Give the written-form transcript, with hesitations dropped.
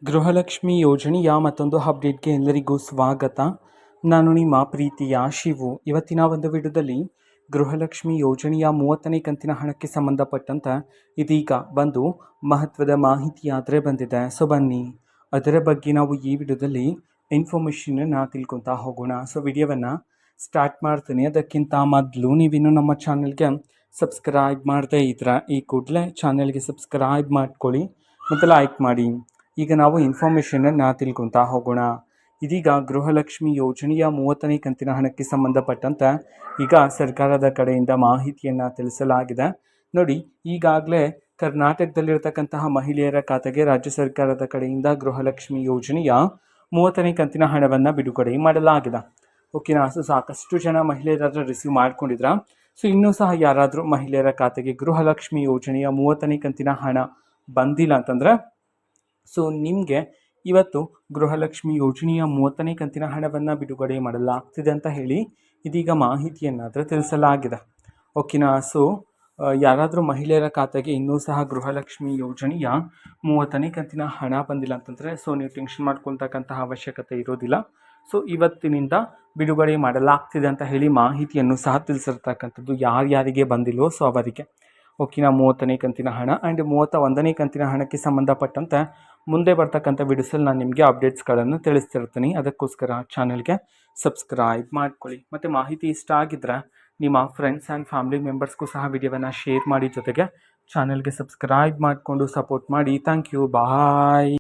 ಗೃಹಲಕ್ಷ್ಮಿ ಯೋಜನೆಯ ಮತ್ತೊಂದು ಅಪ್ಡೇಟ್ಗೆ ಎಲ್ಲರಿಗೂ ಸ್ವಾಗತ. ನಾನು ನಿಮ್ಮ ಪ್ರೀತಿಯ ಶಿವು. ಇವತ್ತಿನ ಒಂದು ವಿಡಿಯೋದಲ್ಲಿ ಗೃಹಲಕ್ಷ್ಮಿ ಯೋಜನೆಯ 30ನೇ ಕಂತಿನ ಹಣಕ್ಕೆ ಸಂಬಂಧಪಟ್ಟಂತೆ ಇದೀಗ ಒಂದು ಮಹತ್ವದ ಮಾಹಿತಿಯಾದರೆ ಬಂದಿದೆ. ಸೊ ಬನ್ನಿ ಅದರ ಬಗ್ಗೆ ನಾವು ಈ ವಿಡಿಯೋದಲ್ಲಿ ಇನ್ಫಾರ್ಮೇಷನನ್ನು ತಿಳ್ಕೊತಾ ಹೋಗೋಣ. ಸೊ ವಿಡಿಯೋವನ್ನು ಸ್ಟಾರ್ಟ್ ಮಾಡ್ತೀನಿ. ಅದಕ್ಕಿಂತ ಮೊದಲು ನೀವಿನ್ನೂ ನಮ್ಮ ಚಾನಲ್ಗೆ ಸಬ್ಸ್ಕ್ರೈಬ್ ಮಾಡದೇ ಇದ್ರೆ ಈ ಕೂಡಲೇ ಚಾನಲ್ಗೆ ಸಬ್ಸ್ಕ್ರೈಬ್ ಮಾಡ್ಕೊಳ್ಳಿ ಮತ್ತು ಲೈಕ್ ಮಾಡಿ. ಈಗ ನಾವು ಇನ್ಫಾರ್ಮೇಷನನ್ನು ತಿಳ್ಕೊತಾ ಹೋಗೋಣ. ಇದೀಗ ಗೃಹಲಕ್ಷ್ಮಿ ಯೋಜನೆಯ 30ನೇ ಕಂತಿನ ಹಣಕ್ಕೆ ಸಂಬಂಧಪಟ್ಟಂತೆ ಈಗ ಸರ್ಕಾರದ ಕಡೆಯಿಂದ ಮಾಹಿತಿಯನ್ನು ತಿಳಿಸಲಾಗಿದೆ. ನೋಡಿ, ಈಗಾಗಲೇ ಕರ್ನಾಟಕದಲ್ಲಿರ್ತಕ್ಕಂತಹ ಮಹಿಳೆಯರ ಖಾತೆಗೆ ರಾಜ್ಯ ಸರ್ಕಾರದ ಕಡೆಯಿಂದ ಗೃಹಲಕ್ಷ್ಮಿ ಯೋಜನೆಯ 30ನೇ ಕಂತಿನ ಹಣವನ್ನು ಬಿಡುಗಡೆ ಮಾಡಲಾಗಿದೆ. ಓಕೆನಾ. ಸೊ ಸಾಕಷ್ಟು ಜನ ಮಹಿಳೆಯರಾದರೂ ರಿಸೀವ್ ಮಾಡ್ಕೊಂಡಿದ್ರ. ಸೊ ಇನ್ನೂ ಸಹ ಯಾರಾದರೂ ಮಹಿಳೆಯರ ಖಾತೆಗೆ ಗೃಹಲಕ್ಷ್ಮಿ ಯೋಜನೆಯ 30ನೇ ಕಂತಿನ ಹಣ ಬಂದಿಲ್ಲ ಅಂತಂದರೆ ಸೊ ನಿಮಗೆ ಇವತ್ತು ಗೃಹಲಕ್ಷ್ಮಿ ಯೋಜನೆಯ 30ನೇ ಕಂತಿನ ಹಣವನ್ನು ಬಿಡುಗಡೆ ಮಾಡಲಾಗ್ತಿದೆ ಅಂತ ಹೇಳಿ ಇದೀಗ ಮಾಹಿತಿಯನ್ನಾದರೆ ತಿಳಿಸಲಾಗಿದೆ. ಓಕೆನಾ. ಸೊ ಯಾರಾದರೂ ಮಹಿಳೆಯರ ಖಾತೆಗೆ ಇನ್ನೂ ಸಹ ಗೃಹಲಕ್ಷ್ಮಿ ಯೋಜನೆಯ 30ನೇ ಕಂತಿನ ಹಣ ಬಂದಿಲ್ಲ ಅಂತಂದರೆ ಸೊ ನೀವು ಟೆನ್ಷನ್ ಮಾಡ್ಕೊಳ್ತಕ್ಕಂತಹ ಅವಶ್ಯಕತೆ ಇರೋದಿಲ್ಲ. ಸೊ ಇವತ್ತಿನಿಂದ ಬಿಡುಗಡೆ ಮಾಡಲಾಗ್ತಿದೆ ಅಂತ ಹೇಳಿ ಮಾಹಿತಿಯನ್ನು ಸಹ ತಿಳಿಸಿರ್ತಕ್ಕಂಥದ್ದು. ಯಾರ್ಯಾರಿಗೆ ಬಂದಿಲ್ವೋ ಸೊ ಅವರಿಗೆ. ಓಕೆನಾ. 30ನೇ ಕಂತಿನ ಹಣ ಆ್ಯಂಡ್ 31ನೇ ಕಂತಿನ ಹಣಕ್ಕೆ ಸಂಬಂಧಪಟ್ಟಂತೆ ಮುಂದೆ ಬರ್ತಕ್ಕಂಥ ವಿಡಿಯೋಸಲ್ಲಿ ನಾನು ನಿಮಗೆ ಅಪ್ಡೇಟ್ಸ್ಗಳನ್ನು ತಿಳಿಸ್ತಿರ್ತೀನಿ. ಅದಕ್ಕೋಸ್ಕರ ಚಾನಲ್ಗೆ ಸಬ್ಸ್ಕ್ರೈಬ್ ಮಾಡ್ಕೊಳ್ಳಿ. ಮತ್ತು ಮಾಹಿತಿ ಇಷ್ಟ ಆಗಿದ್ದರೆ ನಿಮ್ಮ ಫ್ರೆಂಡ್ಸ್ ಆ್ಯಂಡ್ ಫ್ಯಾಮಿಲಿ ಮೆಂಬರ್ಸ್ಗೂ ಸಹ ವಿಡಿಯೋವನ್ನು ಶೇರ್ ಮಾಡಿ, ಜೊತೆಗೆ ಚಾನಲ್ಗೆ ಸಬ್ಸ್ಕ್ರೈಬ್ ಮಾಡಿಕೊಂಡು ಸಪೋರ್ಟ್ ಮಾಡಿ. Thank you. ಬಾಯ್.